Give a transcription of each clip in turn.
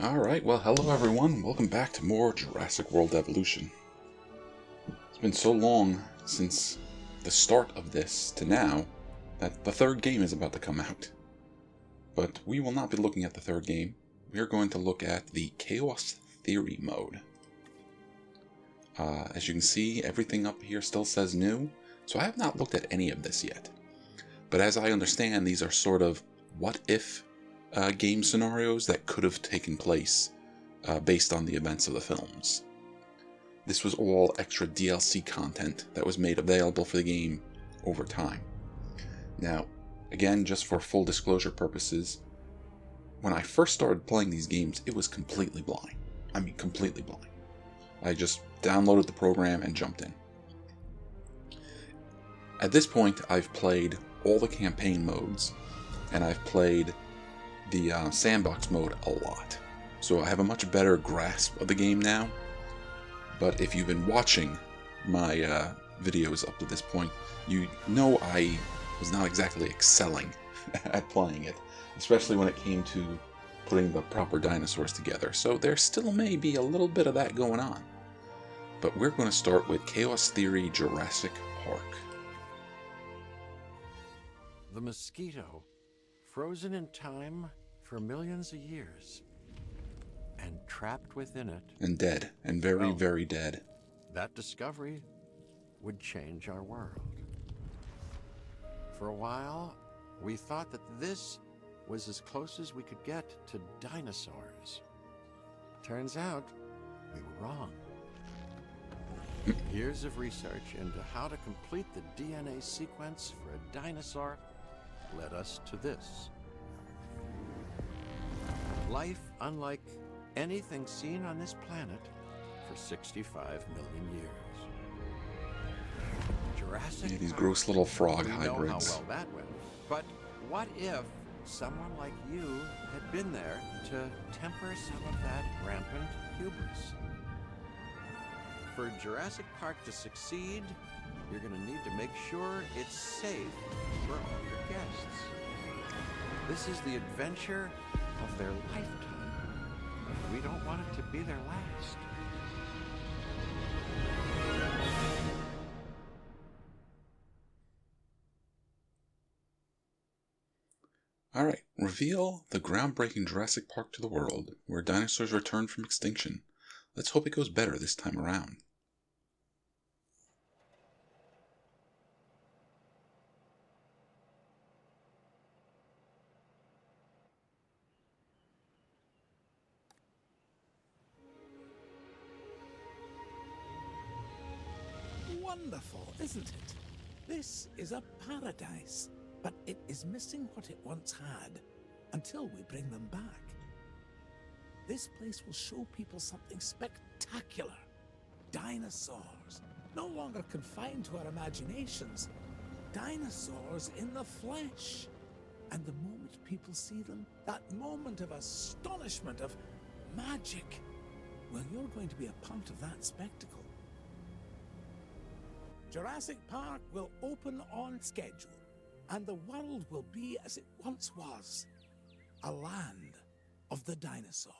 Alright, well, hello everyone. Welcome back to more Jurassic World Evolution. It's been so long since the start of this to now that the third game is about to come out. But we will not be looking at the third game. We are going to look at the Chaos Theory mode. As you can see, everything up here still says new, so I have not looked at any of this yet. But as I understand, these are sort of what-if game scenarios that could have taken place based on the events of the films. This was all extra DLC content that was made available for the game over time. Now, again, just for full disclosure purposes, when I first started playing these games, it was completely blind. I mean, completely blind. I just downloaded the program and jumped in. At this point, I've played all the campaign modes, and I've played the sandbox mode a lot. So I have a much better grasp of the game now. But if you've been watching my videos up to this point, you know I was not exactly excelling at playing it, especially when it came to putting the proper dinosaurs together. So there still may be a little bit of that going on. But we're going to start with Chaos Theory Jurassic Park. The mosquito, frozen in time for millions of years, and trapped within it. And dead, and very, very dead. That discovery would change our world. For a while, we thought that this was as close as we could get to dinosaurs. Turns out, we were wrong. Years of research into how to complete the DNA sequence for a dinosaur led us to this. Life unlike anything seen on this planet for 65 million years. Jurassic Yeah, these Park, gross little frog we hybrids. know how well that went. But what if someone like you had been there to temper some of that rampant hubris? For Jurassic Park to succeed, you're going to need to make sure it's safe for all your guests. This is the adventure of their lifetime. We don't want it to be their last. Alright, reveal the groundbreaking Jurassic Park to the world, where dinosaurs return from extinction. Let's hope it goes better this time around. Wonderful, isn't it? This is a paradise, but it is missing what it once had until we bring them back. This place will show people something spectacular. Dinosaurs, no longer confined to our imaginations. Dinosaurs in the flesh. And the moment people see them, that moment of astonishment, of magic, well, you're going to be a part of that spectacle. Jurassic Park will open on schedule, and the world will be as it once was, a land of the dinosaurs.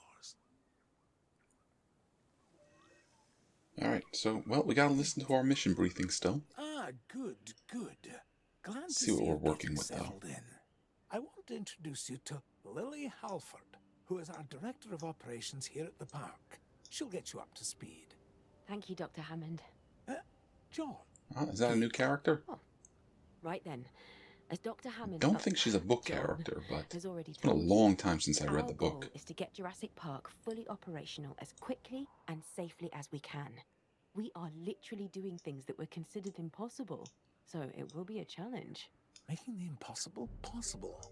Alright, so, well, we gotta listen to our mission briefing still. Ah, good. Glad to See what we're you're working getting with, though. settled in. I want to introduce you to Lily Halford, who is our Director of Operations here at the park. She'll get you up to speed. Thank you, Dr. Hammond. John. Is that a new character? Oh, right then. As Dr. Hammond... Don't think she's a book John character, but has already it's been a told long time since I you, read the our goal book. is to get Jurassic Park fully operational as quickly and safely as we can. We are literally doing things that were considered impossible, so it will be a challenge. Making the impossible possible.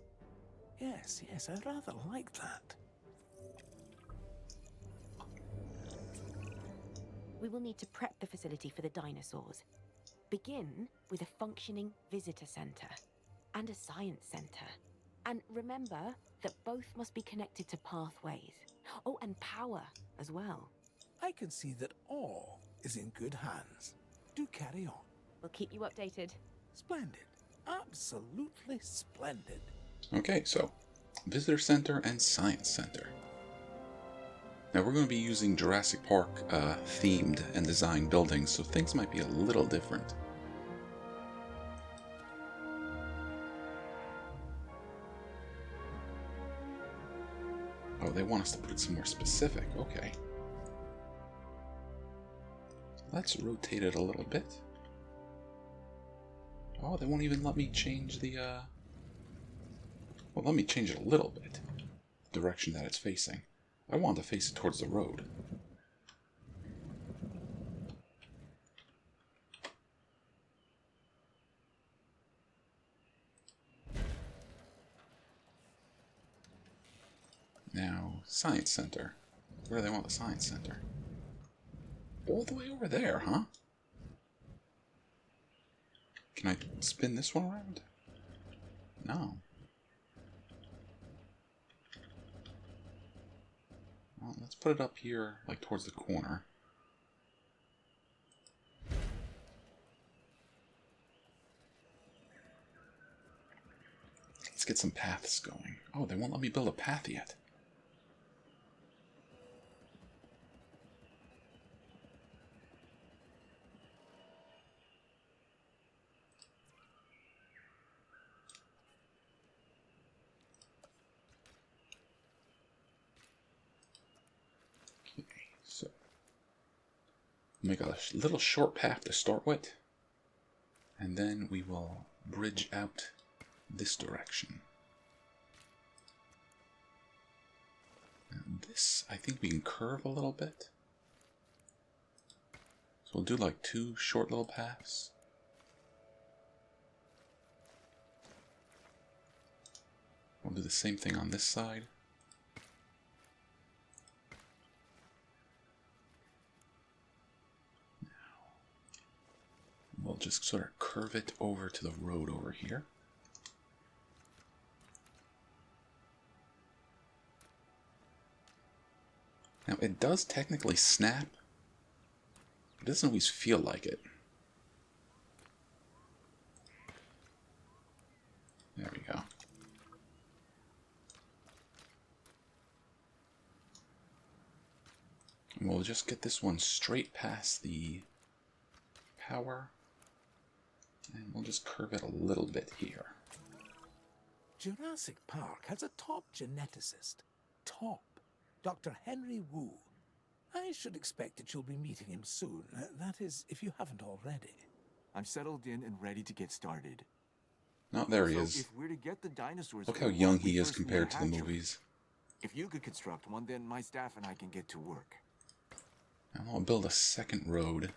Yes, I rather like that. We will need to prep the facility for the dinosaurs. Begin with a functioning visitor center and a science center. And remember that both must be connected to pathways. Oh, and power as well. I can see that all is in good hands. Do carry on. We'll keep you updated. Splendid. Absolutely splendid. Okay, so, Visitor Center and Science Center. Now we're going to be using Jurassic Park themed and designed buildings, so things might be a little different. Oh, they want us to put it somewhere specific. Okay. Let's rotate it a little bit. Oh, they won't even let me change the, Well, let me change it a little bit. The direction that it's facing. I want to face it towards the road. Now, Science Center. Where do they want the Science Center? All the way over there, huh? Can I spin this one around? No. Well, let's put it up here, like towards the corner. Let's get some paths going. Oh, they won't let me build a path yet. So, make a little short path to start with, and then we will bridge out this direction. And this, I think we can curve a little bit. So we'll do like 2 short little paths. We'll do the same thing on this side. We'll just sort of curve it over to the road over here. Now, it does technically snap. It doesn't always feel like it. There we go. And we'll just get this one straight past the power. And we'll just curve it a little bit here. Jurassic Park has a top geneticist. Top. Dr. Henry Wu. I should expect that you'll be meeting him soon. That is, if you haven't already. I'm settled in and ready to get started. Oh, there he is. If we're to get the dinosaurs, Look how young he is compared to the movies. If you could construct one, then my staff and I can get to work. Now I'll build a second road.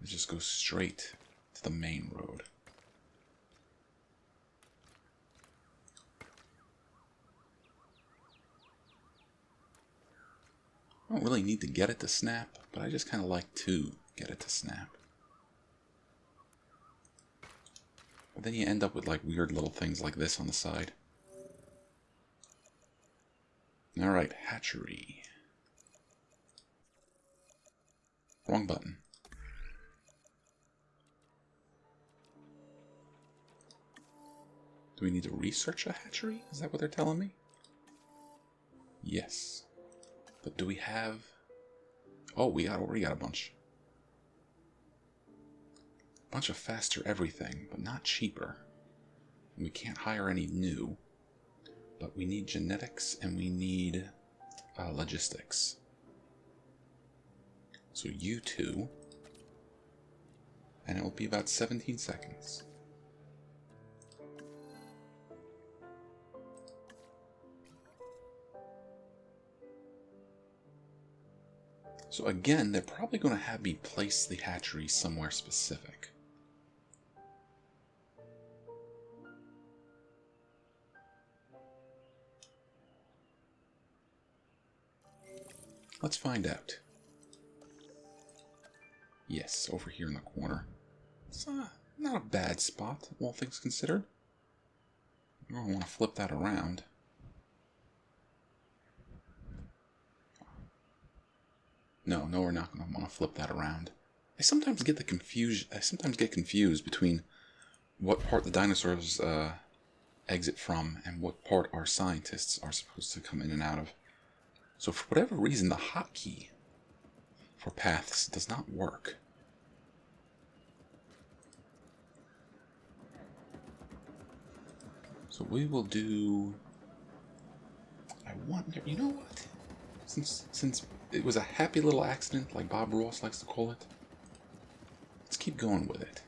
It just goes straight to the main road. I don't really need to get it to snap, but I just kind of like to get it to snap. But then you end up with like weird little things like this on the side. Alright, hatchery. Wrong button. Do we need to research a hatchery? Is that what they're telling me? Yes. But do we have... Oh, we already got a bunch. A bunch of faster everything, but not cheaper. And we can't hire any new. But we need genetics and we need logistics. So you two. And it will be about 17 seconds. So again, they're probably going to have me place the hatchery somewhere specific. Let's find out. Yes, over here in the corner. It's not a bad spot, all things considered. I don't want to flip that around. No, we're not going to want to flip that around. I sometimes get confused between what part the dinosaurs exit from and what part our scientists are supposed to come in and out of. So for whatever reason, the hotkey for paths does not work. So we will do... I wonder, you know what? Since it was a happy little accident, like Bob Ross likes to call it, let's keep going with it.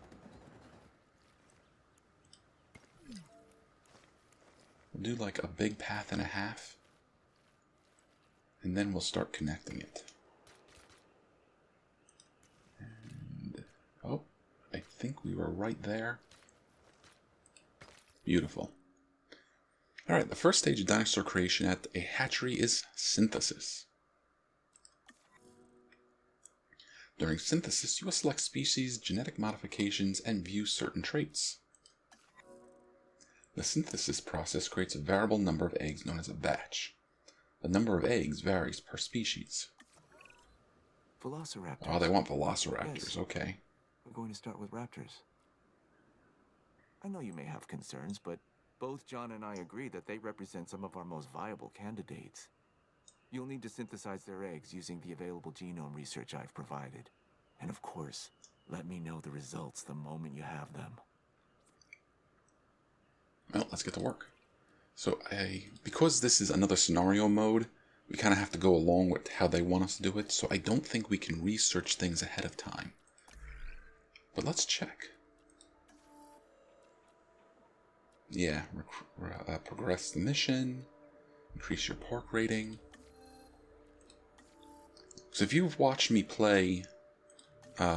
We'll do like a big path and a half, and then we'll start connecting it. And, oh, I think we were right there. Beautiful. Alright, the first stage of dinosaur creation at a hatchery is synthesis. During synthesis, you will select species, genetic modifications, and view certain traits. The synthesis process creates a variable number of eggs known as a batch. The number of eggs varies per species. Velociraptors. Oh, they want velociraptors, Yes. okay. We're going to start with raptors. I know you may have concerns, but both John and I agree that they represent some of our most viable candidates. You'll need to synthesize their eggs using the available genome research I've provided. And of course, let me know the results the moment you have them. Well, let's get to work. So, because this is another scenario mode, we kind of have to go along with how they want us to do it, so I don't think we can research things ahead of time. But let's check. Yeah, progress the mission, increase your park rating. So if you've watched me play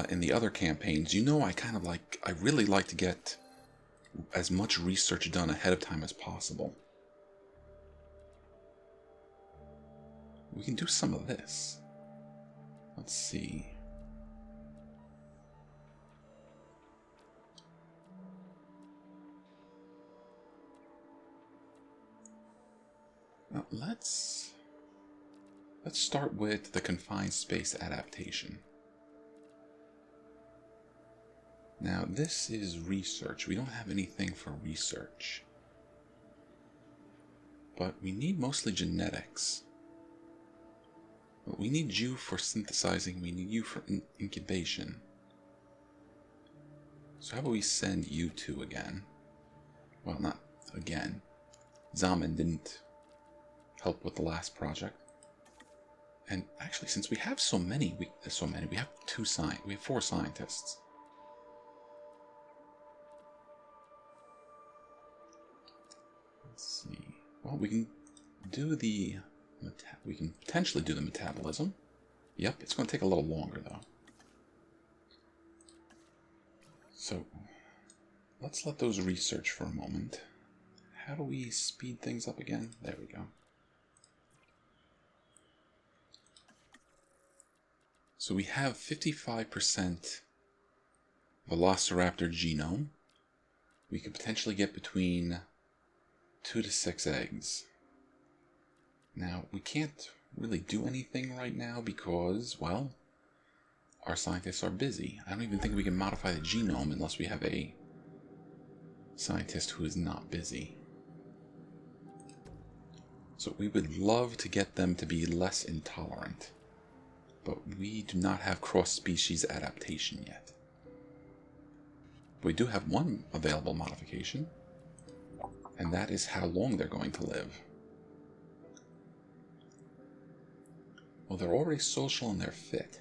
in the other campaigns, you know I really like to get as much research done ahead of time as possible. We can do some of this. Let's see. Now let's start with the confined space adaptation. Now this is research. We don't have anything for research. But we need mostly genetics. But we need you for synthesizing, we need you for incubation. So how about we send you two again? Well, not again. Zaman didn't help with the last project. And actually, since we have so many, we have we have 4 scientists. Let's see. Well, we can potentially do the metabolism. Yep, it's going to take a little longer though. So let's let those research for a moment. How do we speed things up again? There we go. So we have 55% Velociraptor genome. We could potentially get between 2 to 6 eggs. Now, we can't really do anything right now because, well, our scientists are busy. I don't even think we can modify the genome unless we have a scientist who is not busy. So we would love to get them to be less intolerant, but we do not have cross-species adaptation yet. We do have one available modification, and that is how long they're going to live. Well, they're already social and they're fit.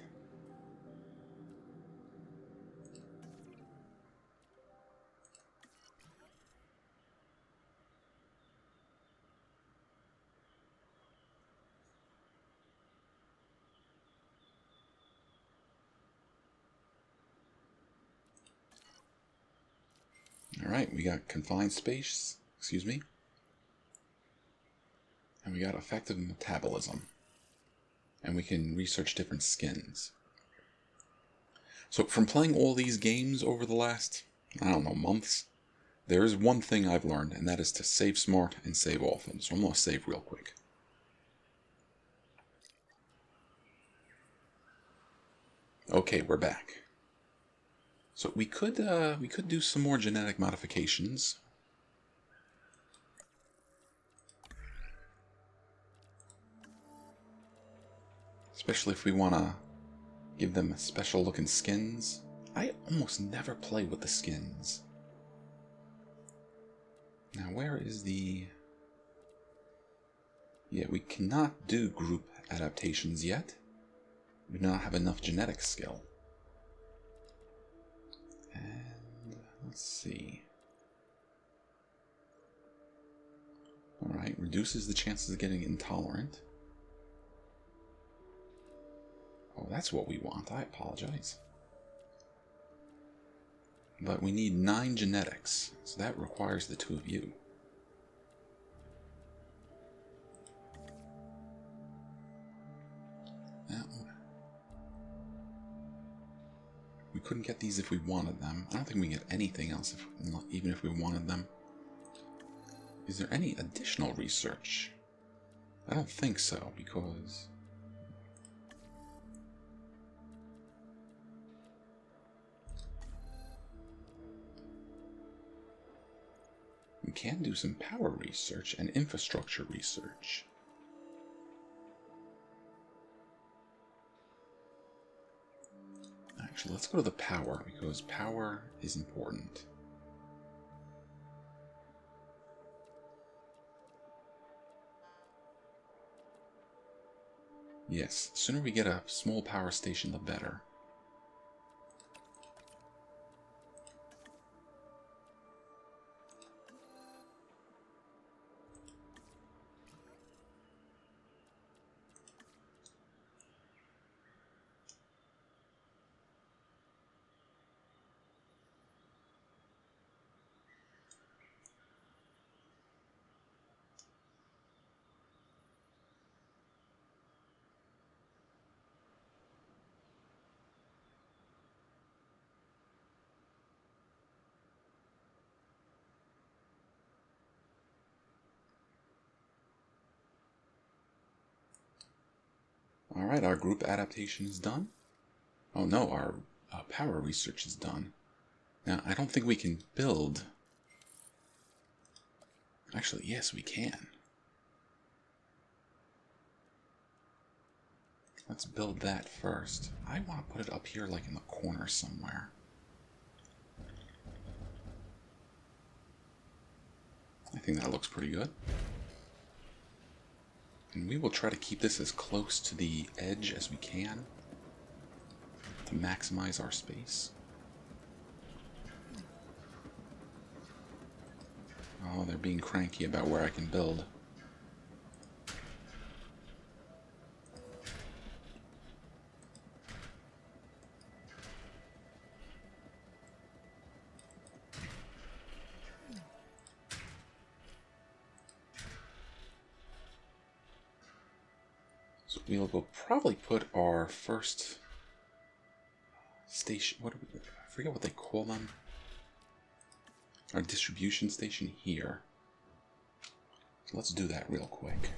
Alright, we got confined space, and we got effective metabolism. And we can research different skins. So from playing all these games over the last, months, there is one thing I've learned, and that is to save smart and save often. So I'm going to save real quick. Okay, we're back. So we could do some more genetic modifications. Especially if we want to give them special looking skins. I almost never play with the skins. Now where is the... Yeah, we cannot do group adaptations yet. We do not have enough genetic skill. And let's see. Alright, reduces the chances of getting intolerant. Oh, that's what we want. I apologize. But we need 9 genetics, so that requires the 2 of you. Now, we couldn't get these if we wanted them. I don't think we can get anything else, even if we wanted them. Is there any additional research? I don't think so, because... we can do some power research and infrastructure research. Actually, let's go to the power, because power is important. Yes, the sooner we get a small power station, the better. Alright, our group adaptation is done. Oh no, our power research is done. Now, I don't think we can build... Actually, yes, we can. Let's build that first. I want to put it up here, like in the corner somewhere. I think that looks pretty good. And we will try to keep this as close to the edge as we can to maximize our space. Oh, they're being cranky about where I can build. So we'll go probably put our first station, I forget what they call them. Our distribution station here. So let's do that real quick.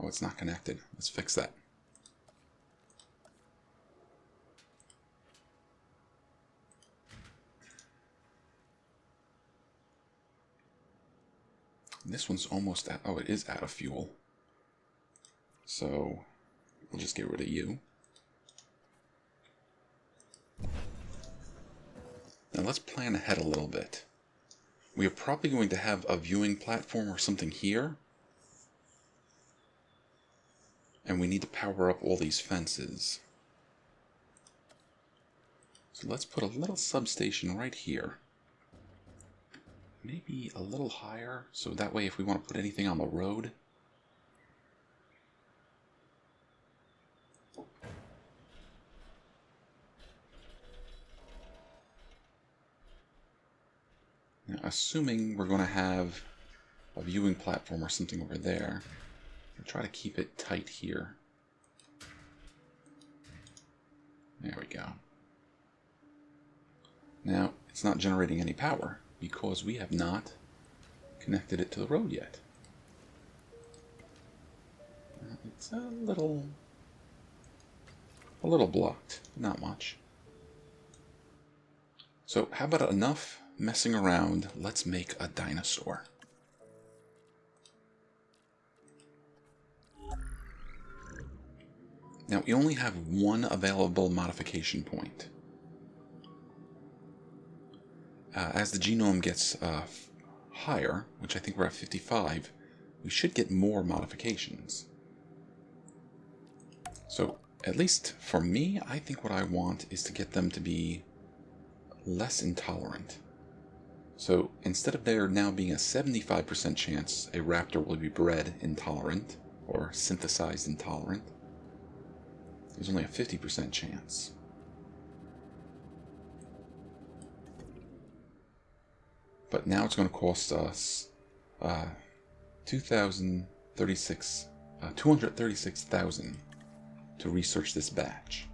Oh, it's not connected. Let's fix that. This one's almost out. Oh, it is out of fuel. So we'll just get rid of you. Now let's plan ahead a little bit. We are probably going to have a viewing platform or something here. And we need to power up all these fences. So let's put a little substation right here. Maybe a little higher, so that way if we want to put anything on the road. Now, assuming we're going to have a viewing platform or something over there, I'll try to keep it tight here. There we go. Now, it's not generating any power, because we have not connected it to the road yet. It's a little blocked, not much. So how about enough messing around? Let's make a dinosaur. Now, we only have one available modification point. As the genome gets higher, which I think we're at 55, we should get more modifications. So, at least for me, I think what I want is to get them to be less intolerant. So, instead of there now being a 75% chance a raptor will be bred intolerant, or synthesized intolerant, there's only a 50% chance. But now it's going to cost us $236,000 to research this batch.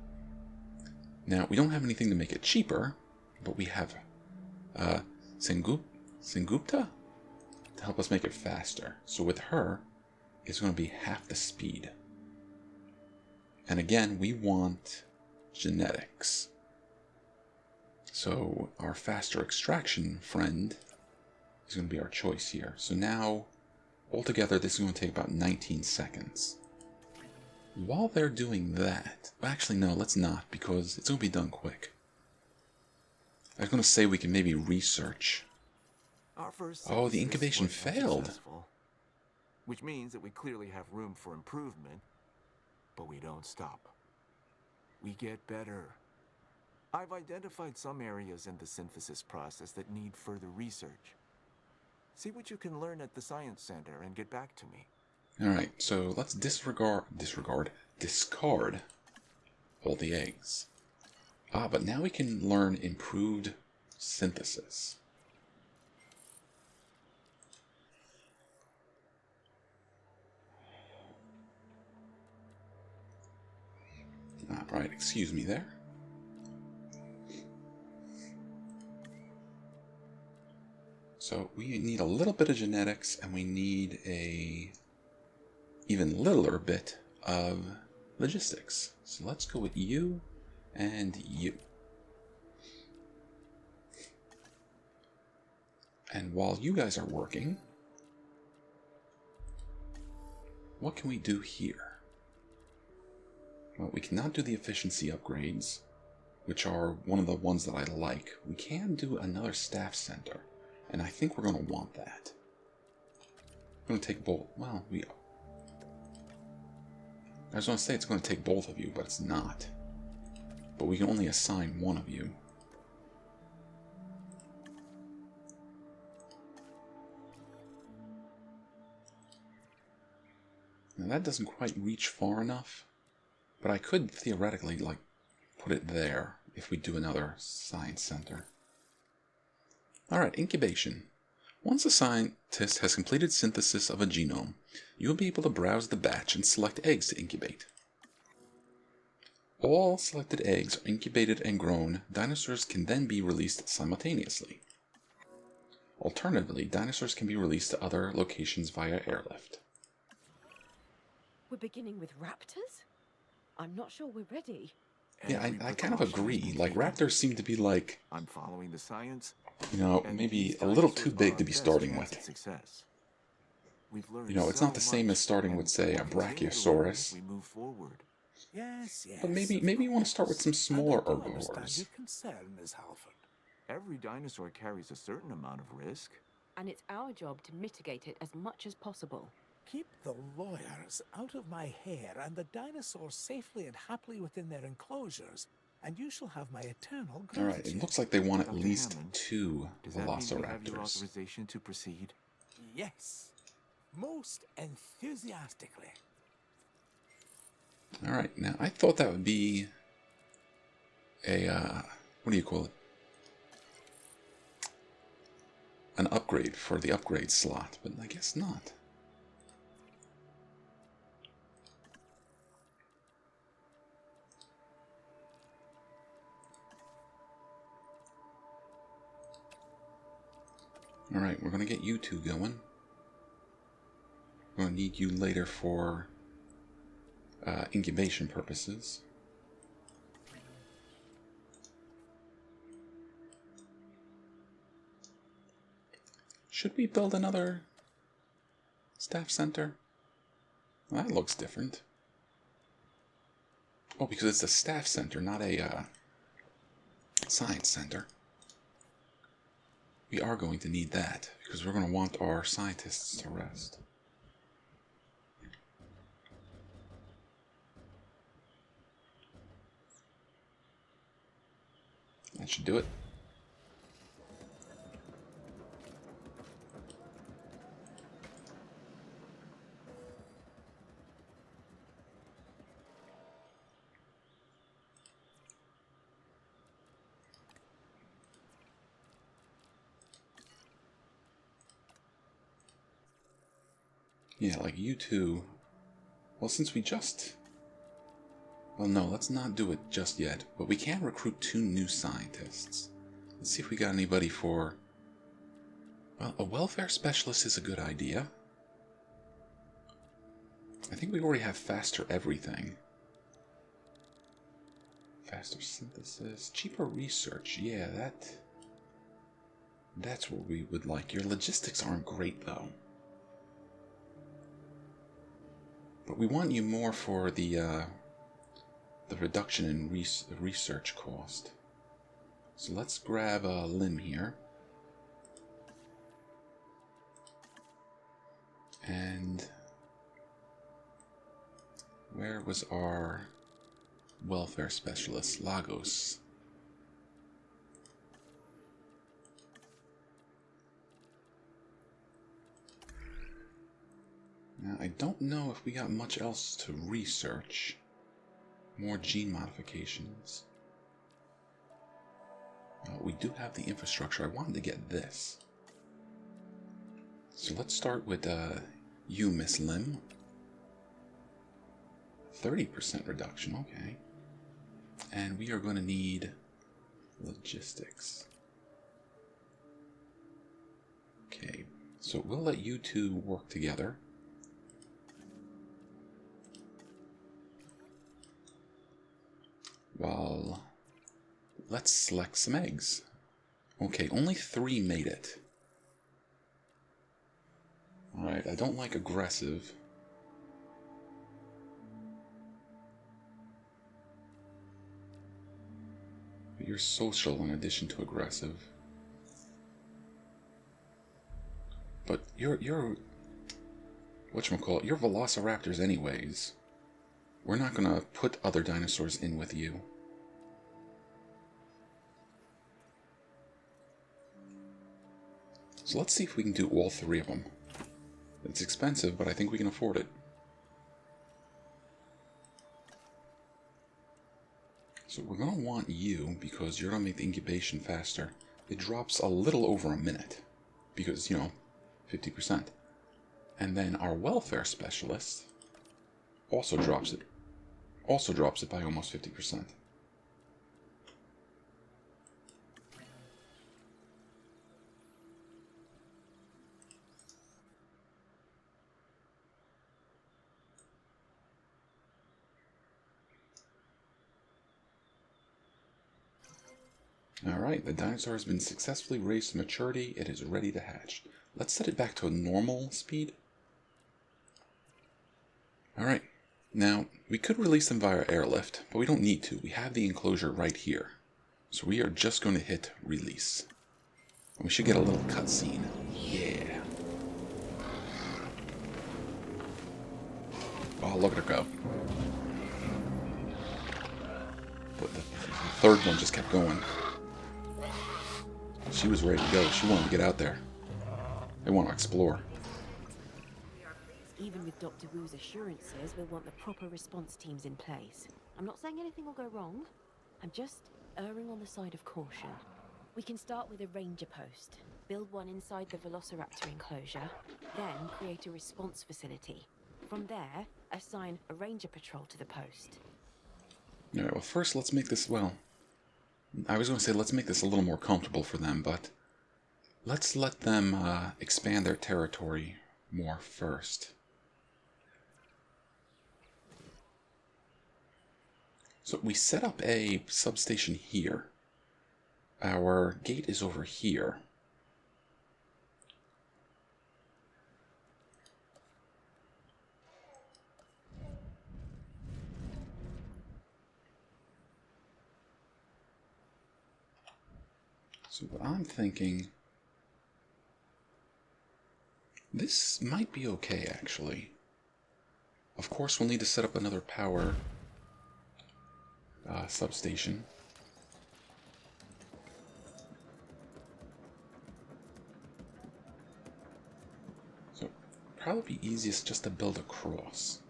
Now, we don't have anything to make it cheaper, but we have Sengupta to help us make it faster. So with her, it's going to be half the speed. And again, we want genetics. So our faster extraction friend is going to be our choice here. So now, altogether, this is going to take about 19 seconds. While they're doing that, well, actually no, let's not, because it's going to be done quick. I was going to say we can maybe research. Oh, the incubation failed. Which means that we clearly have room for improvement, but we don't stop. We get better. I've identified some areas in the synthesis process that need further research. See what you can learn at the Science Center and get back to me. Alright, so let's discard all the eggs. But now we can learn improved synthesis. Alright, excuse me there. So we need a little bit of genetics, and we need a even littler bit of logistics. So let's go with you and you. And while you guys are working, what can we do here? Well, we cannot do the efficiency upgrades, which are one of the ones that I like. We can do another staff center, and I think we're going to want that. I'm going to take both. Well, I was going to say it's going to take both of you, but it's not. But we can only assign one of you. Now that doesn't quite reach far enough, but I could theoretically, put it there if we do another science center. Alright, incubation. Once a scientist has completed synthesis of a genome, you will be able to browse the batch and select eggs to incubate. All selected eggs are incubated and grown. Dinosaurs can then be released simultaneously. Alternatively, dinosaurs can be released to other locations via airlift. We're beginning with raptors? I'm not sure we're ready. Yeah, I kind of agree. Raptors seem to be I'm following the science. Maybe a little too big to be starting with. It's not the same as starting with, say, a Brachiosaurus. We move forward. Yes, yes. But maybe you want to start with some smaller herbivores. Your concern, Ms. Halford. Every dinosaur carries a certain amount of risk. And it's our job to mitigate it as much as possible. Keep the lawyers out of my hair and the dinosaurs safely and happily within their enclosures, and you shall have my eternal gratitude. Alright, it looks like they want at Dr. least Hammond, 2 Does that mean we have your velociraptors. authorization to proceed? Yes, most enthusiastically. Alright, now I thought that would be a, what do you call it? An upgrade for the upgrade slot, but I guess not. Alright, we're going to get you two going. We're going to need you later for incubation purposes. Should we build another staff center? Well, that looks different. Oh, because it's a staff center, not a science center. We are going to need that, because we're going to want our scientists to rest. That should do it. Yeah, like you two. Well, since we just... Well, no, let's not do it just yet. But we can recruit 2 new scientists. Let's see if we got anybody for... Well, a welfare specialist is a good idea. I think we already have faster everything. Faster synthesis. Cheaper research. Yeah, that's what we would like. Your logistics aren't great, though. But we want you more for the reduction in research cost. So let's grab a limb here. And where was our welfare specialist? Lagos. Now, I don't know if we got much else to research. More gene modifications. We do have the infrastructure. I wanted to get this. So let's start with you, Miss Lim. 30% reduction, okay. And we are going to need logistics. Okay, so we'll let you two work together. Well, let's select some eggs. Okay, only 3 made it. Alright, I don't like aggressive. But you're social in addition to aggressive. But you're whatchamacallit, you're velociraptors anyways. We're not gonna put other dinosaurs in with you. So let's see if we can do all 3 of them. It's expensive, but I think we can afford it. So we're gonna want you, because you're gonna make the incubation faster. It drops a little over a minute, because, 50%. And then our welfare specialist also drops it. Also drops it by almost 50%. Alright, the dinosaur has been successfully raised to maturity. It is ready to hatch. Let's set it back to a normal speed. Alright, now we could release them via airlift, but we don't need to. We have the enclosure right here. So we are just going to hit release. And we should get a little cutscene. Yeah. Oh, look at her go. But the 3rd one just kept going. She was ready to go. She wanted to get out there. They want to explore. Even with Dr. Wu's assurances, we'll want the proper response teams in place. I'm not saying anything will go wrong. I'm just erring on the side of caution. We can start with a ranger post, build one inside the Velociraptor enclosure, then create a response facility. From there, assign a ranger patrol to the post. Alright, well first let's make this, I was going to say let's make this a little more comfortable for them, but let's let them expand their territory more first. So we set up a substation here. Our gate is over here. So what I'm thinking, this might be okay, actually. Of course, we'll need to set up another power substation. So probably be easiest just to build across.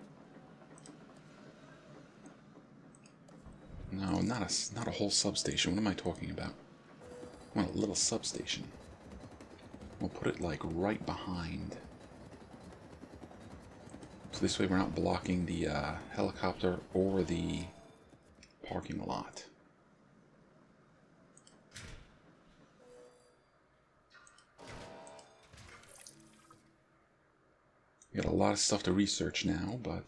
No, not a whole substation. What am I talking about? I want a little substation. We'll put it like right behind. So this way we're not blocking the helicopter or the parking lot. We got a lot of stuff to research now, but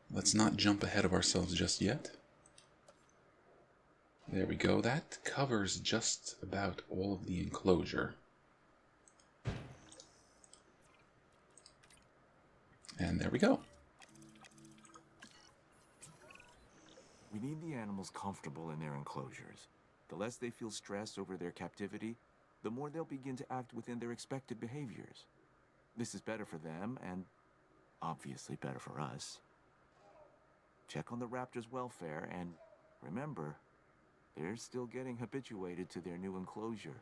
let's not jump ahead of ourselves just yet. There we go. That covers just about all of the enclosure. And there we go. We need the animals comfortable in their enclosures. The less they feel stress over their captivity, the more they'll begin to act within their expected behaviors. This is better for them and obviously better for us. Check on the raptors' welfare and remember, they're still getting habituated to their new enclosure.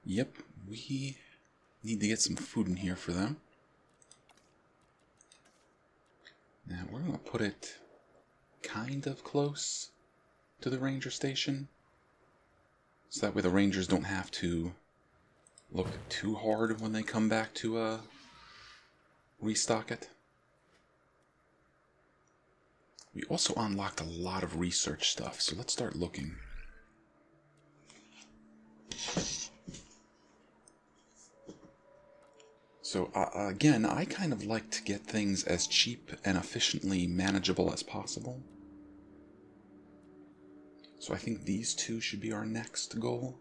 Yep, we need to get some food in here for them. Now we're going to put it kind of close to the ranger station. So that way the rangers don't have to look too hard when they come back to restock it. We also unlocked a lot of research stuff, so let's start looking. So again, I kind of like to get things as cheap and efficiently manageable as possible. So I think these two should be our next goal.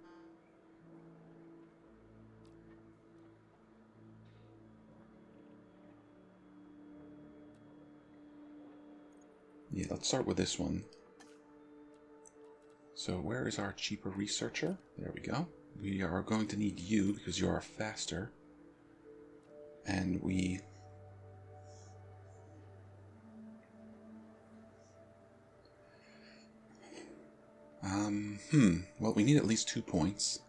Yeah, let's start with this one. So where is our cheaper researcher? There we go. We are going to need you because you are faster. And we... Well, we need at least 2 points.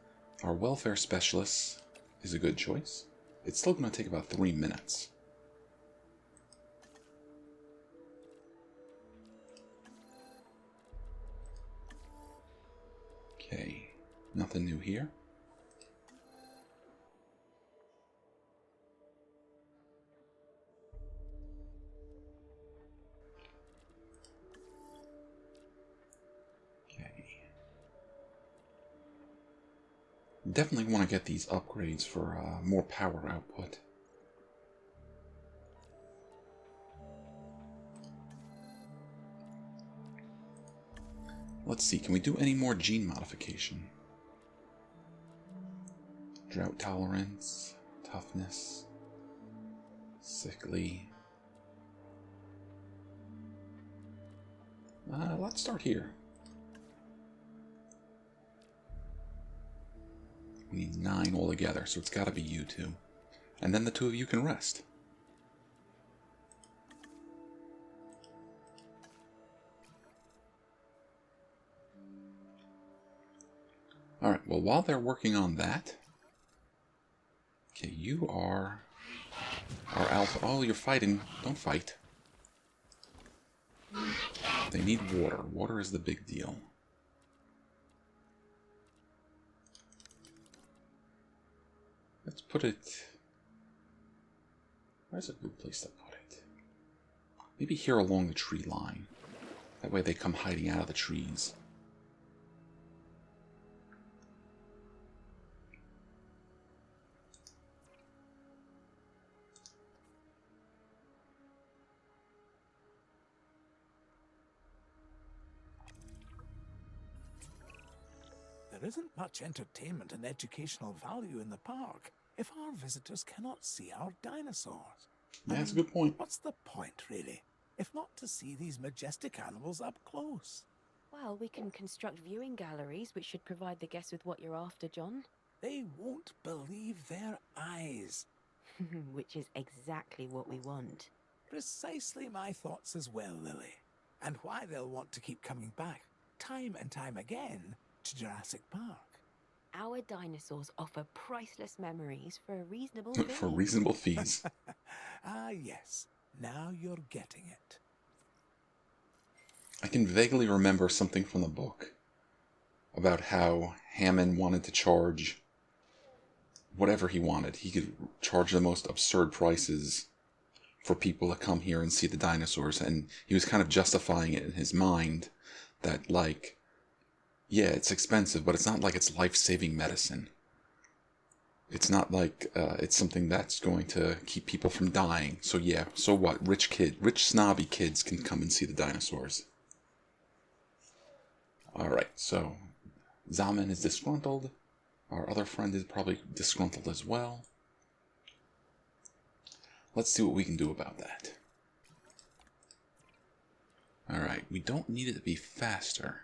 Our welfare specialist is a good choice. It's still going to take about 3 minutes. Okay, nothing new here. Definitely want to get these upgrades for more power output. Let's see, can we do any more gene modification? Drought tolerance, toughness, sickly. Let's start here. We need 9 altogether, so it's got to be you two. And then the 2 of you can rest. Alright, well, while they're working on that... Okay, you are our alpha. Oh, you're fighting. Don't fight. They need water. Water is the big deal. Let's put it... Where's a good place to put it? Maybe here along the tree line. That way they come hiding out of the trees. There isn't much entertainment and educational value in the park if our visitors cannot see our dinosaurs. Yeah, that's a good point. What's the point, really, if not to see these majestic animals up close? Well, we can construct viewing galleries, which should provide the guests with what you're after, John. They won't believe their eyes. Which is exactly what we want. Precisely my thoughts as well, Lily. And why they'll want to keep coming back, time and time again, to Jurassic Park. Our dinosaurs offer priceless memories for a reasonable fee. For reasonable fees. Ah, yes. Now you're getting it. I can vaguely remember something from the book about how Hammond wanted to charge whatever he wanted. He could charge the most absurd prices for people to come here and see the dinosaurs, and he was kind of justifying it in his mind that, like, yeah, it's expensive, but it's not like it's life-saving medicine. It's not like it's something that's going to keep people from dying. So yeah, so what? Rich snobby kids can come and see the dinosaurs. Alright, so Zaman is disgruntled. Our other friend is probably disgruntled as well. Let's see what we can do about that. Alright, we don't need it to be faster.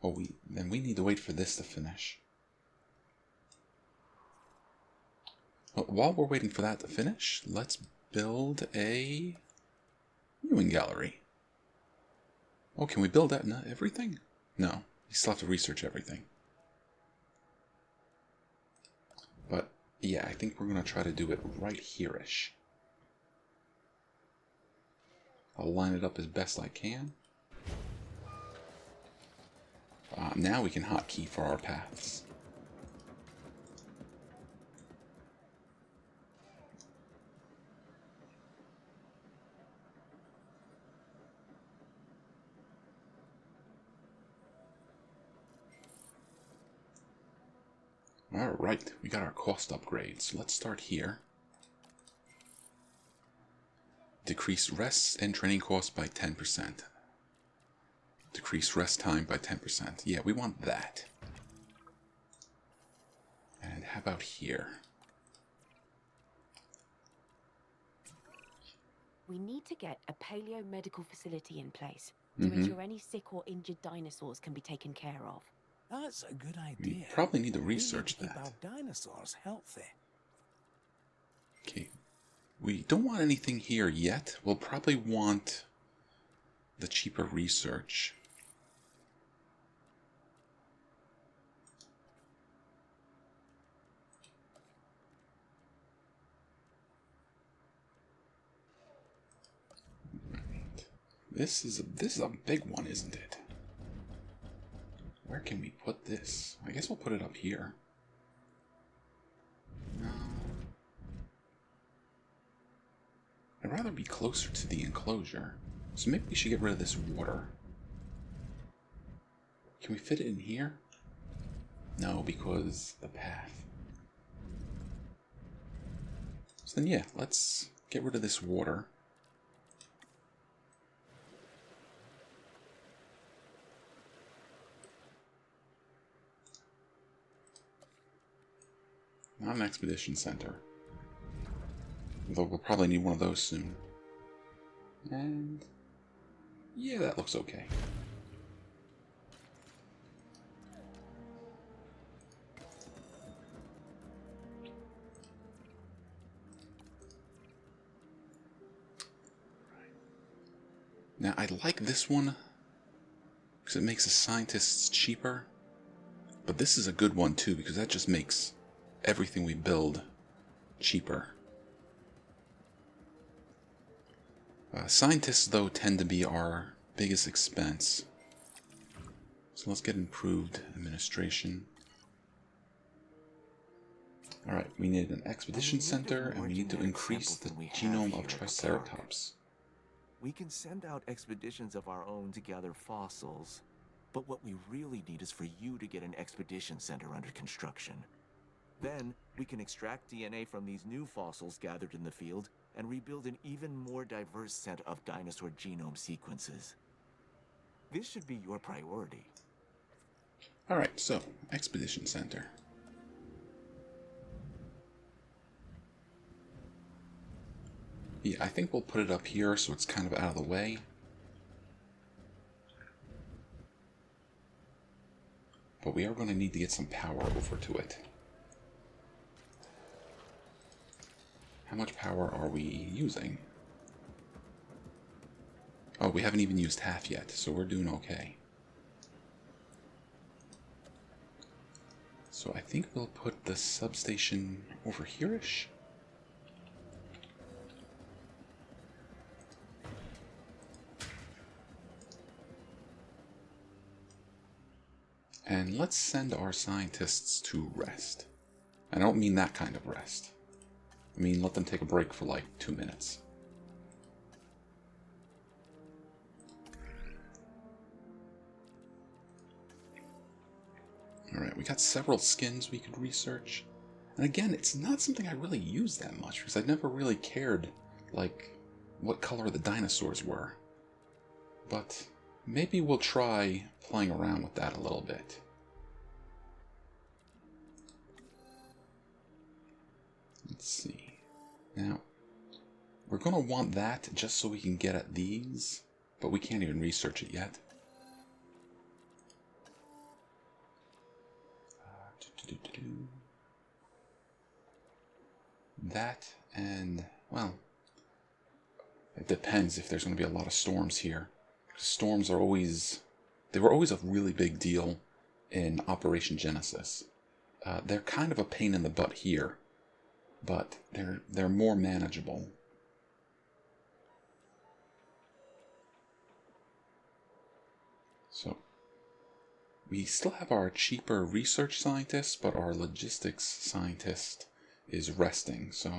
Oh, then we need to wait for this to finish. Well, while we're waiting for that to finish, let's build a viewing gallery. Oh, can we build that in everything? No, you still have to research everything. But yeah, I think we're going to try to do it right here-ish. I'll line it up as best I can. Now we can hotkey for our paths. Alright, we got our cost upgrades. Let's start here. Decrease rest and training costs by 10%. Decrease rest time by 10%. Yeah, we want that. And how about here? We need to get a paleo-medical facility in place to ensure any sick or injured dinosaurs can be taken care of. That's a good idea. We probably need to research we need to that. keep our dinosaurs healthy. Okay. We don't want anything here yet. We'll probably want the cheaper research. This is a big one, isn't it? Where can we put this? I guess we'll put it up here. No. I'd rather be closer to the enclosure. So maybe we should get rid of this water. Can we fit it in here? No, because the path. So then yeah, let's get rid of this water. Not an expedition center. Although we'll probably need one of those soon. And yeah, that looks okay. Now I like this one because it makes the scientists cheaper. But this is a good one too because that just makes everything we build cheaper. Scientists, though, tend to be our biggest expense. So let's get improved administration. Alright, we need an expedition center, and we need to increase the genome of Triceratops. We can send out expeditions of our own to gather fossils, but what we really need is for you to get an expedition center under construction. Then, we can extract DNA from these new fossils gathered in the field and rebuild an even more diverse set of dinosaur genome sequences. This should be your priority. Alright, so, Expedition Center. Yeah, I think we'll put it up here so it's kind of out of the way. But we are going to need to get some power over to it. How much power are we using? Oh, we haven't even used half yet, so we're doing okay. So I think we'll put the substation over here-ish. And let's send our scientists to rest. I don't mean that kind of rest. I mean, let them take a break for like 2 minutes. Alright, we got several skins we could research. And again, it's not something I really use that much, because I never really cared, like, what color the dinosaurs were. But maybe we'll try playing around with that a little bit. Let's see. Now, we're going to want that just so we can get at these, but we can't even research it yet. That and, well, it depends if there's going to be a lot of storms here. Storms are always, they were always a really big deal in Operation Genesis. They're kind of a pain in the butt here, but they're more manageable. So, we still have our cheaper research scientist, but our logistics scientist is resting, so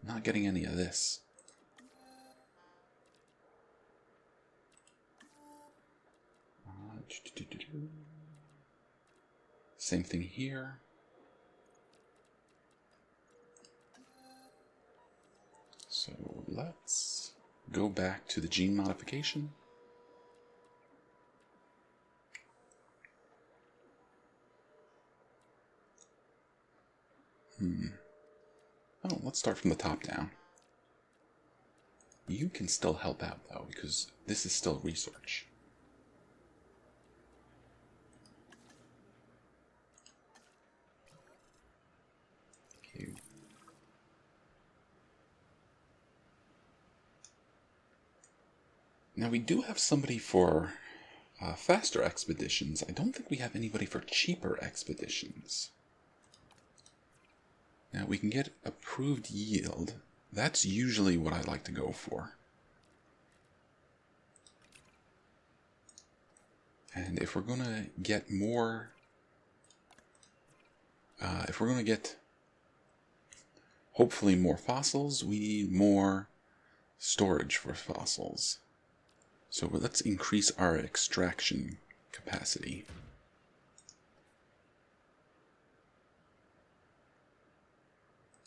not getting any of this. Same thing here. So let's go back to the gene modification. Oh, let's start from the top down. You can still help out, though, because this is still research. Okay. Now, we do have somebody for faster expeditions. I don't think we have anybody for cheaper expeditions. Now, we can get approved yield. That's usually what I like to go for. And if we're going to get more... if we're going to get, hopefully, more fossils, we need more storage for fossils. So let's increase our extraction capacity.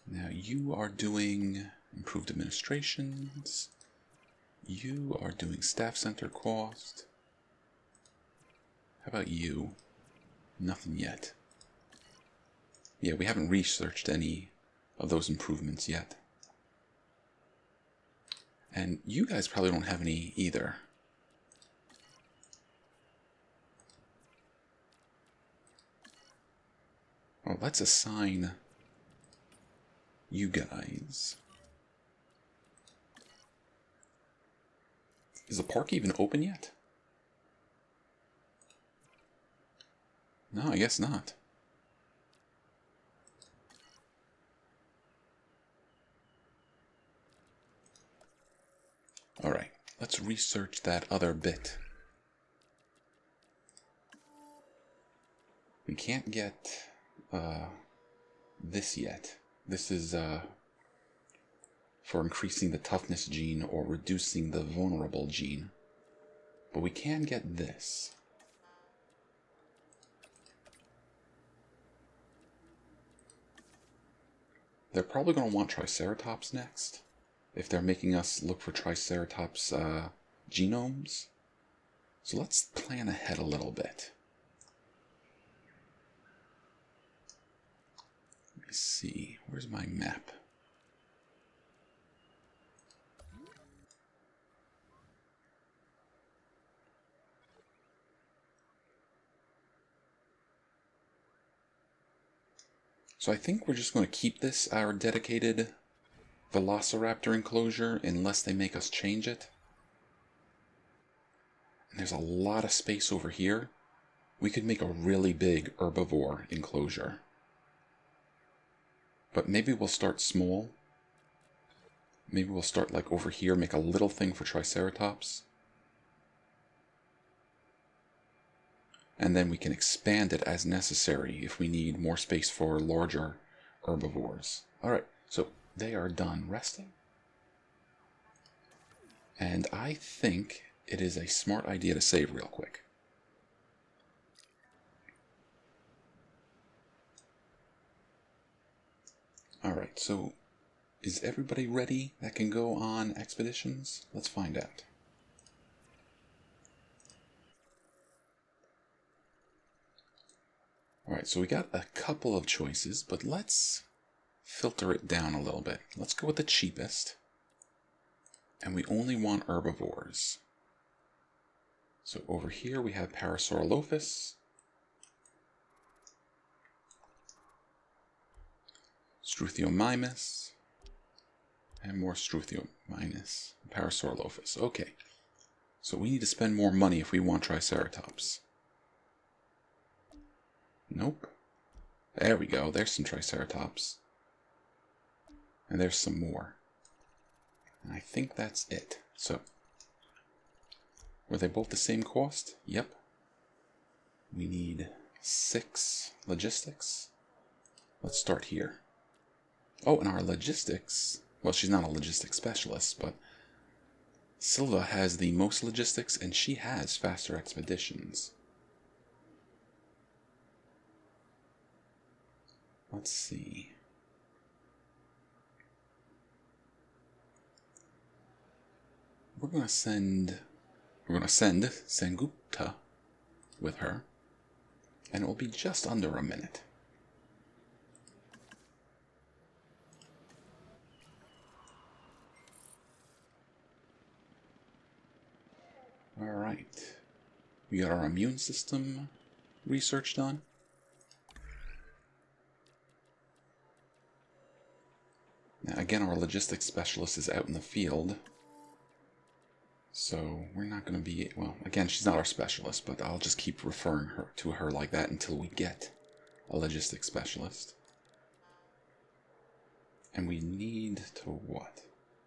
Now you are doing improved administrations. You are doing staff center cost. How about you? Nothing yet. Yeah, we haven't researched any of those improvements yet. And you guys probably don't have any either. Well, let's assign you guys. Is the park even open yet? No, I guess not. Alright, let's research that other bit. We can't get this yet. This is for increasing the toughness gene or reducing the vulnerable gene. But we can get this. They're probably going to want Triceratops next, if they're making us look for Triceratops genomes. So let's plan ahead a little bit. Let me see, where's my map? So I think we're just going to keep this our dedicated Velociraptor enclosure unless they make us change it. And there's a lot of space over here. We could make a really big herbivore enclosure. But maybe we'll start small. Maybe we'll start like over here, make a little thing for Triceratops. And then we can expand it as necessary if we need more space for larger herbivores. Alright, so they are done resting. And I think it is a smart idea to save real quick. Alright, so is everybody ready that can go on expeditions? Let's find out. Alright, so we got a couple of choices, but let's filter it down a little bit. Let's go with the cheapest. And we only want herbivores. So over here we have Parasaurolophus, Struthiomimus, and more Struthiomimus, Parasaurolophus. Okay, so we need to spend more money if we want Triceratops. Nope. There we go, there's some Triceratops. And there's some more. And I think that's it. So, were they both the same cost? Yep. We need 6 logistics. Let's start here. Oh, and our logistics, well, she's not a logistics specialist, but Silva has the most logistics and she has faster expeditions. Let's see. We're gonna send Sengupta with her, and it will be just under a minute. Alright. We got our immune system research done. Now, again, our logistics specialist is out in the field. So we're not going to be, well, again, she's not our specialist, but I'll just keep referring to her like that until we get a logistics specialist. And we need to what?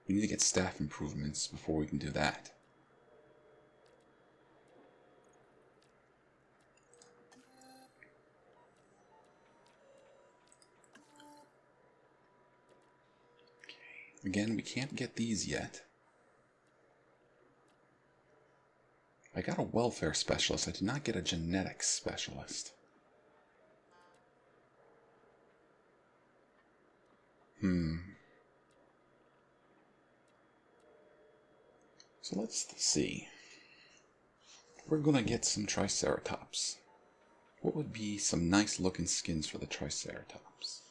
We need to get staff improvements before we can do that. Okay. Again, we can't get these yet. I got a welfare specialist. I did not get a genetics specialist. So let's see. We're gonna get some Triceratops. What would be some nice looking skins for the Triceratops?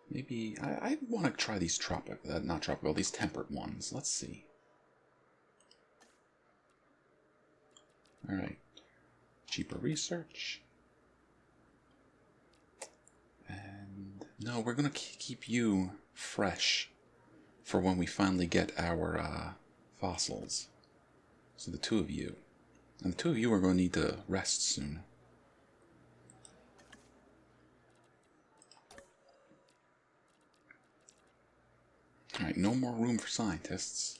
Maybe, I want to try these these tempered ones. Let's see. Alright, cheaper research. And no, we're going to keep you fresh for when we finally get our fossils. So the 2 of you. And the 2 of you are going to need to rest soon. Alright, no more room for scientists.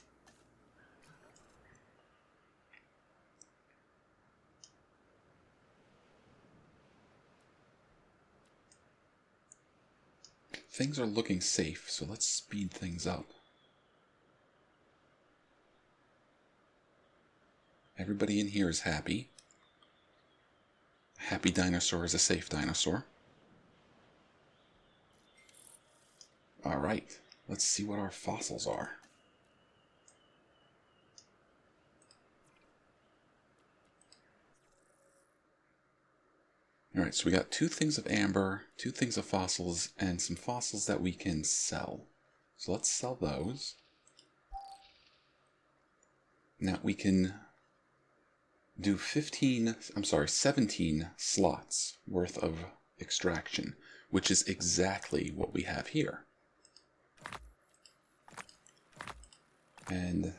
Things are looking safe, so let's speed things up. Everybody in here is happy. A happy dinosaur is a safe dinosaur. Alright, let's see what our fossils are. Alright, so we got 2 things of amber, 2 things of fossils, and some fossils that we can sell. So let's sell those. Now we can do 17 slots worth of extraction. which is exactly what we have here. And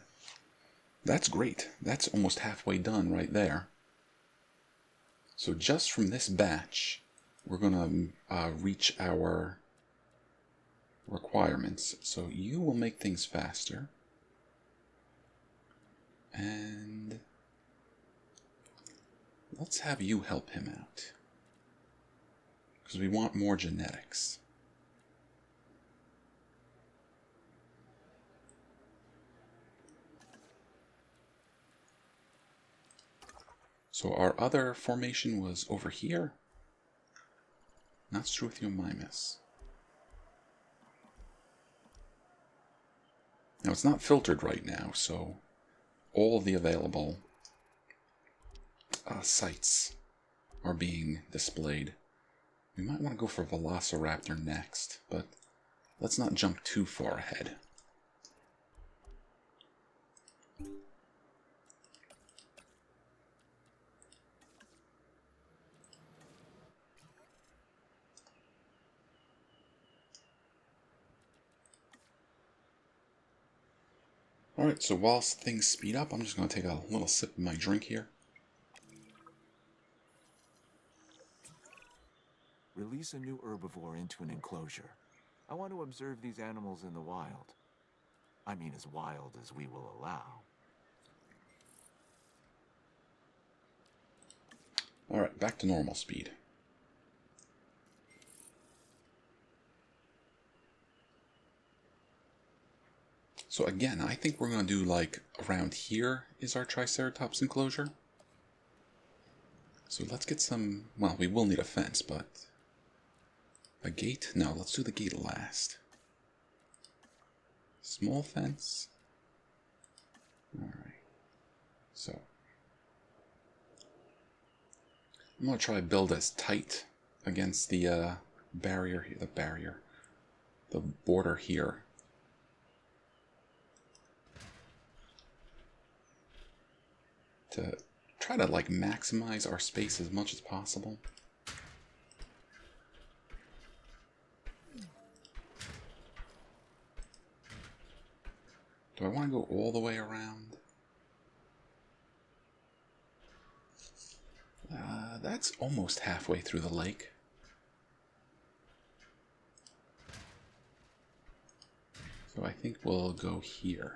that's great. That's almost halfway done right there. So just from this batch, we're going to reach our requirements. So you will make things faster. And let's have you help him out, because we want more genetics. So our other formation was over here. Not Struthiomimus. Now it's not filtered right now, so all of the available sites are being displayed. We might want to go for Velociraptor next, but let's not jump too far ahead. Alright, so whilst things speed up, I'm just going to take a little sip of my drink here. Release a new herbivore into an enclosure. I want to observe these animals in the wild. I mean, as wild as we will allow. Alright, back to normal speed. So again, I think we're going to do like around here is our Triceratops enclosure. So let's get some, well, we will need a fence, but a gate? No, let's do the gate last. Small fence. Alright. So I'm going to try to build as tight against the barrier here, the border here. To try to like maximize our space as much as possible. Do I want to go all the way around? That's almost halfway through the lake. So I think we'll go here.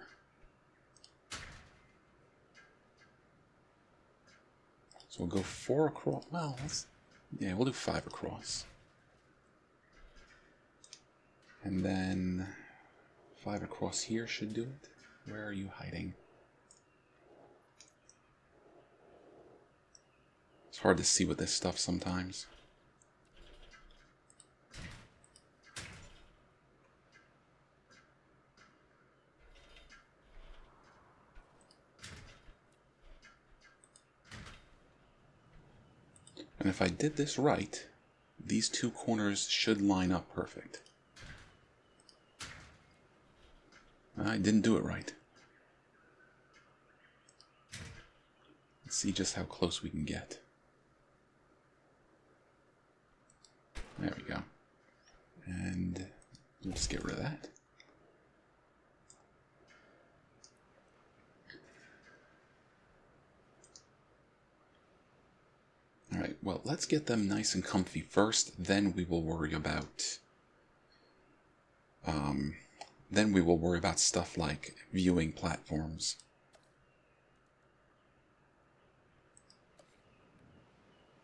So we'll go 4 across. Well, yeah, we'll do 5 across. And then 5 across here should do it. Where are you hiding? It's hard to see with this stuff sometimes. And if I did this right, these 2 corners should line up perfect. I didn't do it right. Let's see just how close we can get. There we go. And we'll just get rid of that. Alright, well, let's get them nice and comfy first, then we will worry about stuff like viewing platforms.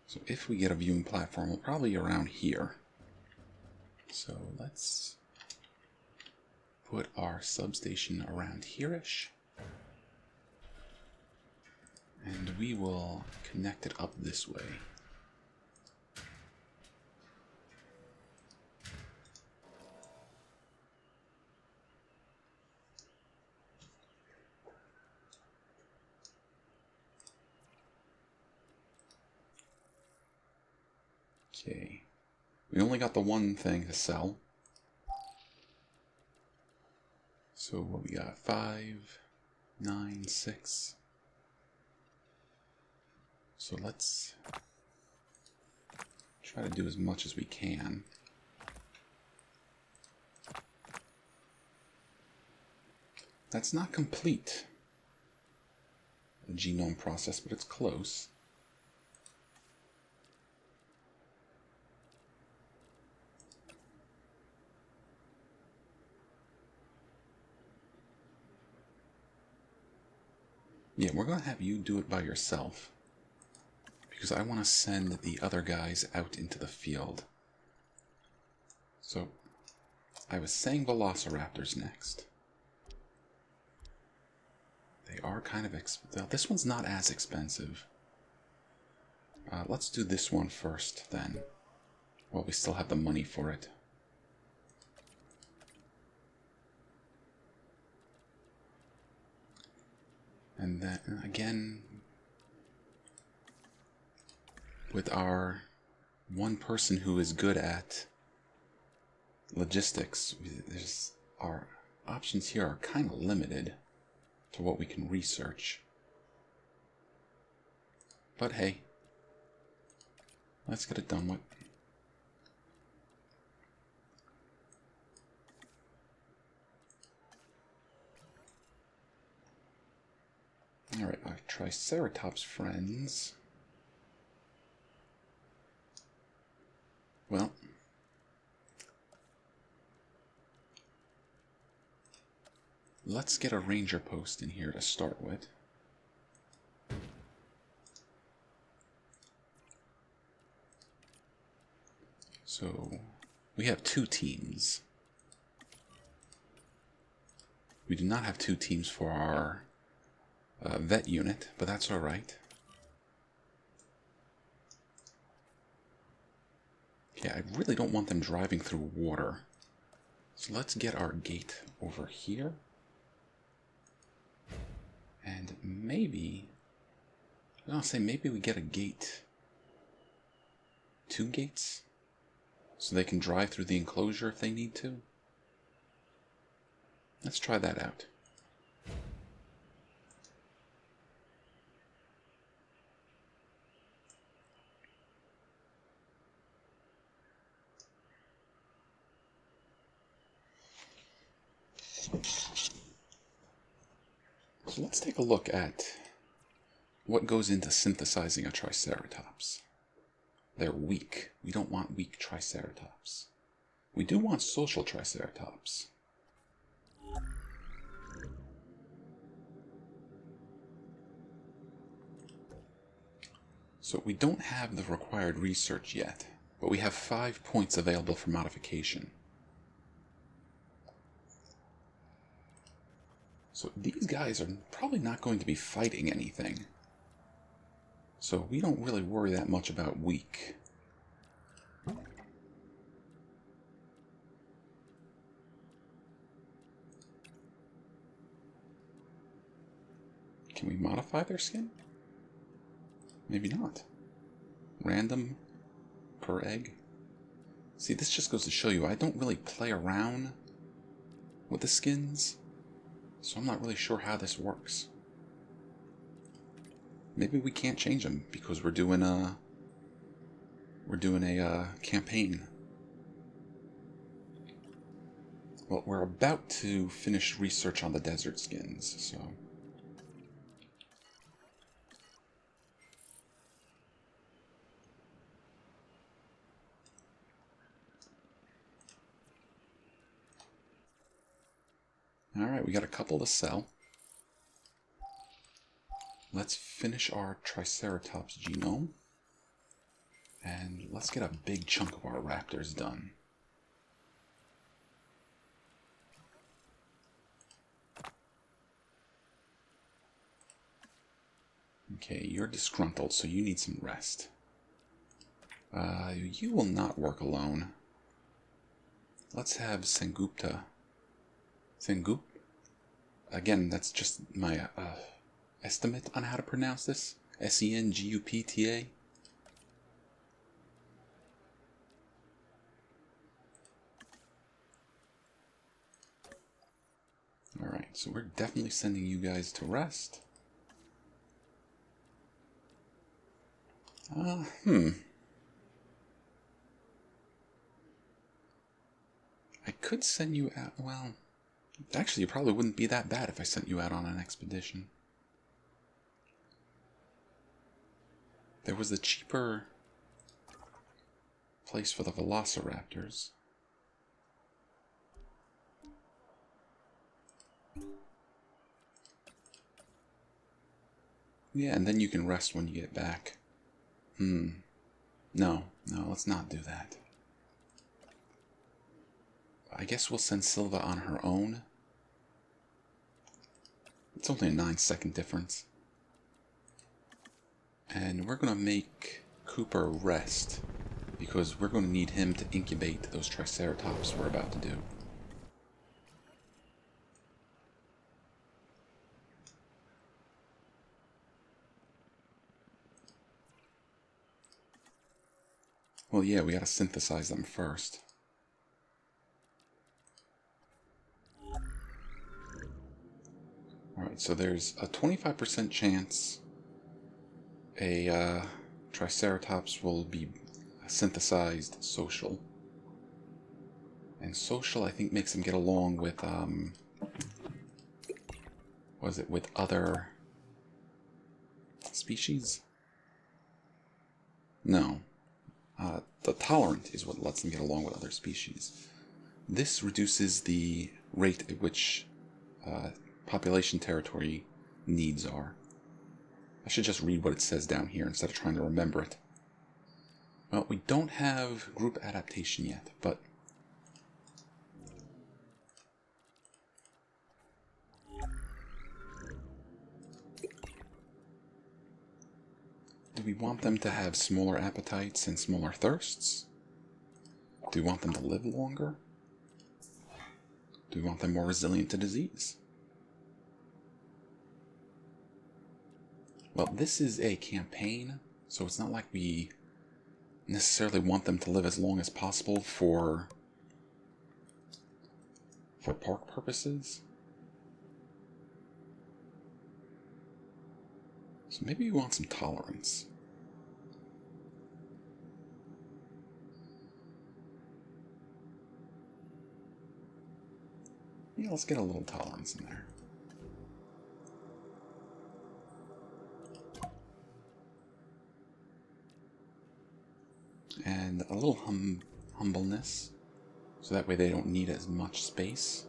So if we get a viewing platform, we'll probably be around here. So let's put our substation around here-ish. And we will connect it up this way. Okay. We only got the one thing to sell. So what we got? 5, 9, 6. So let's try to do as much as we can. That's not complete. The genome process, but it's close. Yeah, we're going to have you do it by yourself, because I want to send the other guys out into the field. So, I was saying velociraptors next. They are kind of expensive. This one's not as expensive. Let's do this one first, then. Well, we still have the money for it. And then, again, with our one person who is good at logistics, our options here are kind of limited to what we can research. But hey, let's get it done with. Alright, our Triceratops friends. Well, let's get a ranger post in here to start with. So, we have 2 teams. We do not have 2 teams for our vet unit, but that's alright. Yeah, I really don't want them driving through water. So let's get our gate over here. And maybe, I was gonna say maybe we get a gate. 2 gates? So they can drive through the enclosure if they need to. Let's try that out. So let's take a look at what goes into synthesizing a Triceratops. They're weak. We don't want weak Triceratops. We do want social Triceratops. So we don't have the required research yet, but we have 5 points available for modification. So these guys are probably not going to be fighting anything. So we don't really worry that much about weak. Can we modify their skin? Maybe not. Random per egg. See, this just goes to show you I don't really play around with the skins, so I'm not really sure how this works. Maybe we can't change them because we're doing a campaign. Well, we're about to finish research on the desert skins, so. Alright, we got a couple to sell. Let's finish our Triceratops genome. And let's get a big chunk of our raptors done. Okay, you're disgruntled, so you need some rest. You will not work alone. Let's have Sengupta. Sengup? Again, that's just my estimate on how to pronounce this. Sengupta. Alright, so we're definitely sending you guys to rest. I could send you out, well, Actually, it probably wouldn't be that bad if I sent you out on an expedition. There was a cheaper place for the velociraptors. Yeah, and then you can rest when you get back. No, let's not do that. I guess we'll send Silva on her own. It's only a 9-second difference. And we're going to make Cooper rest, because we're going to need him to incubate those Triceratops we're about to do. Well, yeah, we gotta synthesize them first. Alright, so there's a 25% chance a Triceratops will be synthesized social. And social, I think, makes them get along with, with other species? No. The tolerant is what lets them get along with other species. This reduces the rate at which population territory needs are. I should just read what it says down here instead of trying to remember it. Well, we don't have group adaptation yet, but do we want them to have smaller appetites and smaller thirsts? Do we want them to live longer? Do we want them more resilient to disease? Well, this is a campaign, so it's not like we necessarily want them to live as long as possible for park purposes. So maybe we want some tolerance. Yeah, let's get a little tolerance in there. And a little humbleness, so that way they don't need as much space.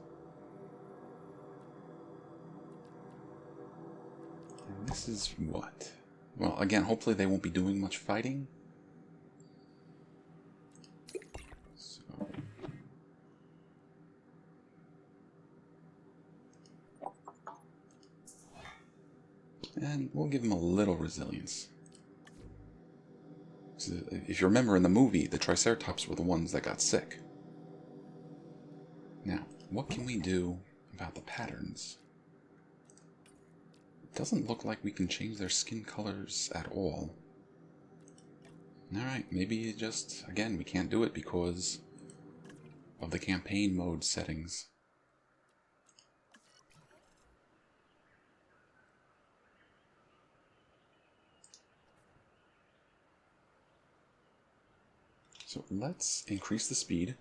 And this is what? Well, again, hopefully they won't be doing much fighting. So. And we'll give them a little resilience. So if you remember in the movie, the Triceratops were the ones that got sick. Now, what can we do about the patterns? It doesn't look like we can change their skin colors at all. Alright, maybe just, again, we can't do it because of the campaign mode settings. So let's increase the speed.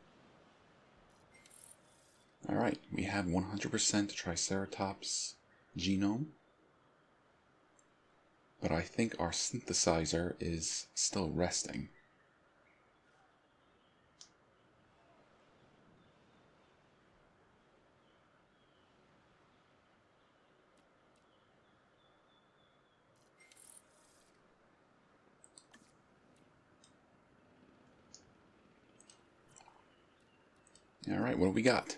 Alright, we have 100% Triceratops genome. But I think our synthesizer is still resting. Alright, what do we got?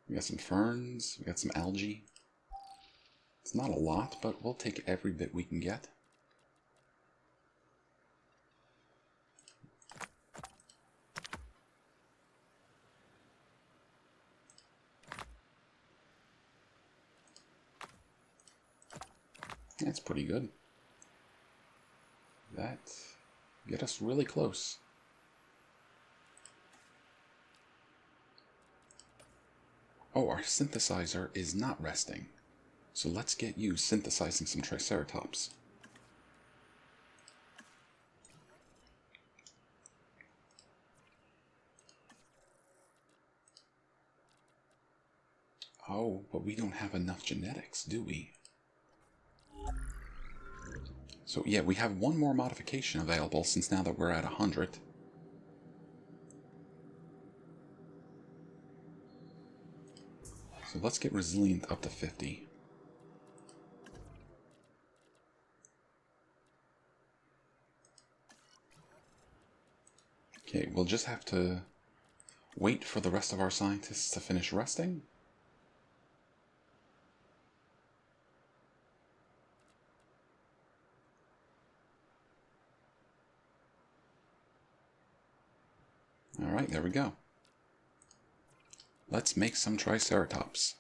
We got some ferns, we got some algae. It's not a lot, but we'll take every bit we can get. That's pretty good. That get us really close. Oh, our synthesizer is not resting. So let's get you synthesizing some Triceratops. Oh, but we don't have enough genetics, do we? So yeah, we have one more modification available since now that we're at 100. So let's get resilient up to 50. Okay, we'll just have to wait for the rest of our scientists to finish resting. Alright, there we go. Let's make some Triceratops.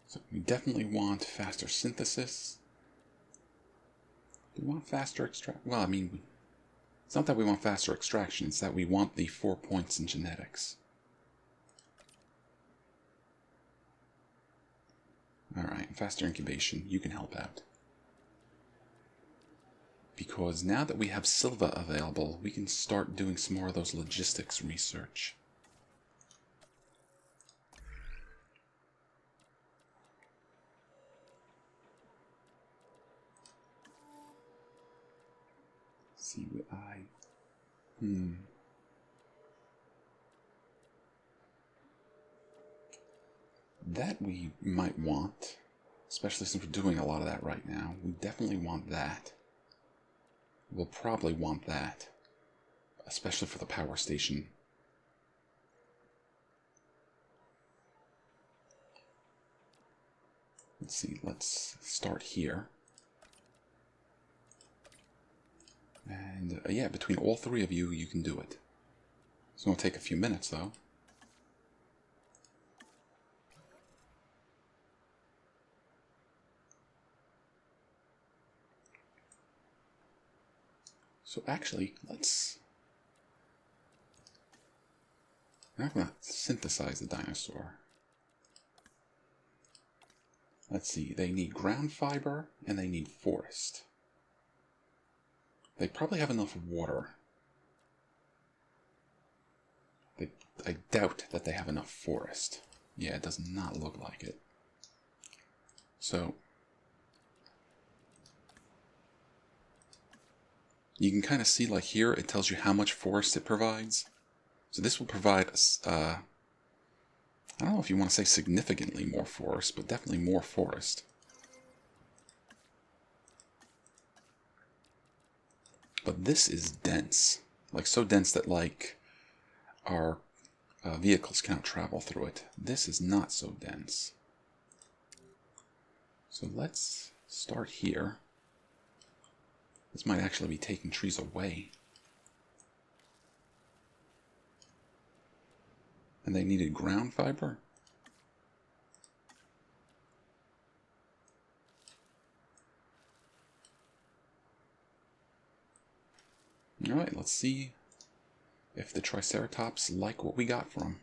So we definitely want faster synthesis. Do we want faster extraction? Well, I mean, it's not that we want faster extraction, it's that we want the 4 points in genetics. Alright, faster incubation, you can help out. Because now that we have Silva available, we can start doing some more of those logistics research. See what That we might want, especially since we're doing a lot of that right now. We definitely want that. We'll probably want that, especially for the power station. Let's see, let's start here. And yeah, between all three of you, you can do it. It's going to take a few minutes though. So actually, I'm going to synthesize the dinosaur. Let's see, they need ground fiber and they need forest. They probably have enough water. I doubt that they have enough forest. Yeah, it does not look like it. So you can kind of see, like here, it tells you how much forest it provides. So this will provide us, I don't know if you want to say significantly more forest, but definitely more forest. But this is dense. Like, so dense that, like, our vehicles cannot travel through it. This is not so dense. So let's start here. This might actually be taking trees away. And they needed ground fiber? Alright, let's see if the Triceratops like what we got for them.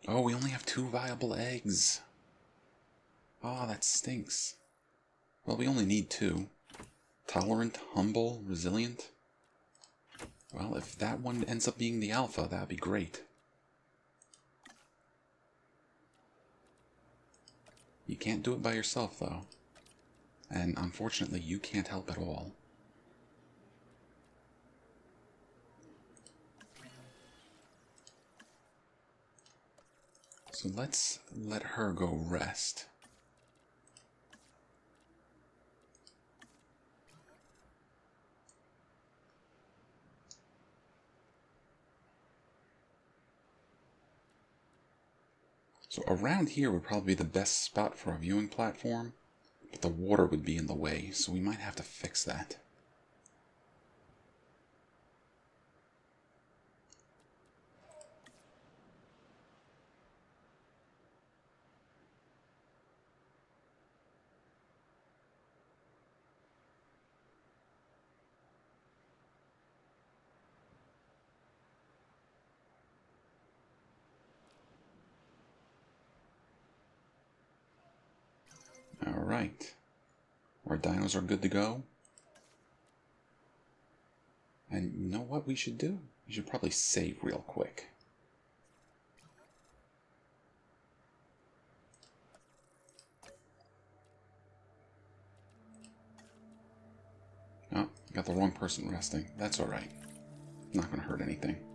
Oh, we only have 2 viable eggs. Oh, that stinks. Well, we only need 2. Tolerant, humble, resilient. Well, if that one ends up being the alpha, that'd be great. You can't do it by yourself, though. And unfortunately, you can't help at all. So let's let her go rest. So around here would probably be the best spot for a viewing platform, but the water would be in the way, so we might have to fix that. Alright. Our dinos are good to go. And you know what we should do? We should probably save real quick. Oh, got the wrong person resting. That's alright. Not gonna hurt anything.